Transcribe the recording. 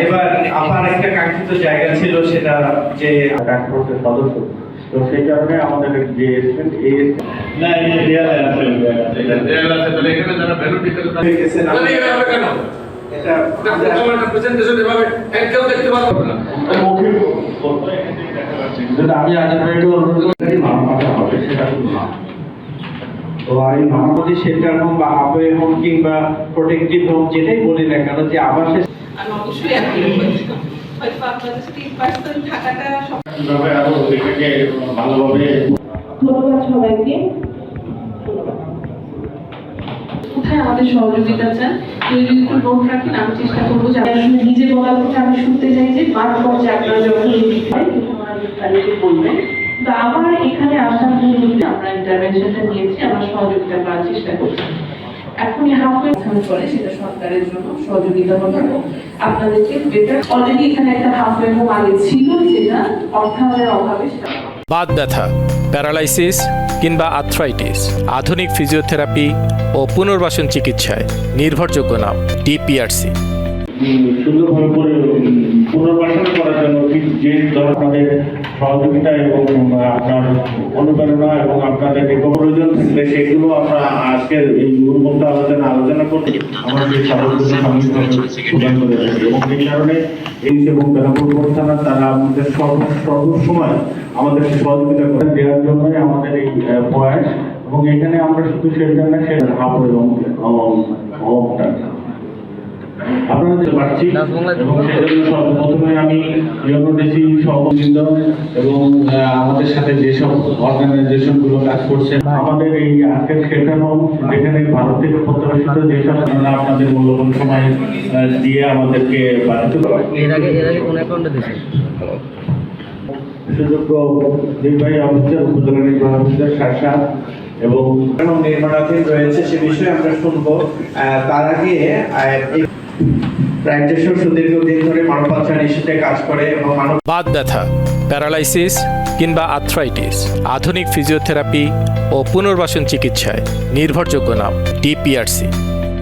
এবার আমার একটা কাঙ্ক্ষিত জায়গা ছিল, সেটা যে সদস্য, তো সেই কারণে আমাদের যে না এই যে দেয়ালে আছে, তাহলে এখানে যারা ভ্যালু ডিটেইল হয়ে গেছে না, কেন এটা একটা প্রেজেন্টেশন এভাবে কেউ দেখতে পারবে না। আমি আগের বাড়িতে মানবতা হবে সেটা না। তো এই মানবাধিক শেল্টার হোম বা হাফওয়ে হোম কিংবা প্রোটেক্টিভ হোম যেটাই বলি না কেন, যে আবাসের আমি অবশ্যই হয়তো আপনাদের সাথে in person থাকাটা কিভাবে আরো এটাকে ভালোভাবে ধন্যবাদ সবাইকে। কোথায় আমাদের সহযোগিতা চান, কেউ যদি একটু নোট রাখেন আমি চেষ্টা করবো যে আসলে নিজে বলার কথা আমি শুনতে চাই যে মাঠ পর্যায়ে আপনারা যখন তাদেরকে বলবেন। তো আমার এখানে আসার মূল উদ্দেশ্য, আমরা ইন্টারভেনশনটা নিয়েছি, আমরা সহযোগিতা করার চেষ্টা করছি। এখনই হাফওয়ে করে সেটা সরকারের জন্য সহযোগিতা হবে আপনাদেরকে বেটার। অলরেডি এখানে একটা হাফওয়ে হোম আগে ছিল, যেটা অর্থায়নের অভাবে বাত ব্যথা, প্যারালাইসিস কিংবা আর্থ্রাইটিস, আধুনিক ফিজিওথেরাপি ও পুনর্বাসন চিকিৎসায় নির্ভরযোগ্য নাম ডিপিআরসি। সুন্দরভাবে পুনর্বাসন করার জন্য যে আপনাদের সহযোগিতা এবং আপনার অনুপ্রেরণা এবং আপনাদের যে প্রয়োজন থাকলে সেগুলো আমরা আজকের এই উন্মুক্ত আলোচনা করতে আমরা সেই সাহায্য সাময়িকভাবে প্রদান করে থাকি এবং এই কারণে এই এবং বেনাপুর থানা তারা আমাদের সর্বসময় আমাদেরকে সহযোগিতা করে দেওয়ার জন্যই আমাদের এই প্রয়াস। এবং এখানে আমরা শুধু শেল্টার না, সে হাব এবং হোমটা আপনারা দেখতে পাচ্ছি এবং সেজন্য সর্বপ্রথমে আমি ইউনোডিসি সহবৃন্দ এবং আমাদের সাথে যেসব অর্গানাইজেশনগুলো কাজ করছে, আমাদের এই আজকের শেল্টার হোম যেখানে ভারত থেকে প্রত্যাবাসিত যেসব আপনাদের মূল্যবান সময় দিয়ে আমাদেরকে বাধিত করা। এর আগে কোন অ্যাকাউন্টে দিয়েছেন? সুযোগ্য নির্বাহী অফিসার, উপজেলা নির্বাহী অফিসার শাসা এবং নির্মাণাধীন রয়েছে সে বিষয়ে আমরা শুনবো। তার আগে প্র্যাকটিশনার সুদীর্ঘদিন ধরে মানব পাচার ইস্যুতে কাজ করে এবং বাত ব্যথা, প্যারালাইসিস কিংবা আর্থ্রাইটিস, আধুনিক ফিজিওথেরাপি ও পুনর্বাসন চিকিৎসায় নির্ভরযোগ্য নাম ডিপিআরসি।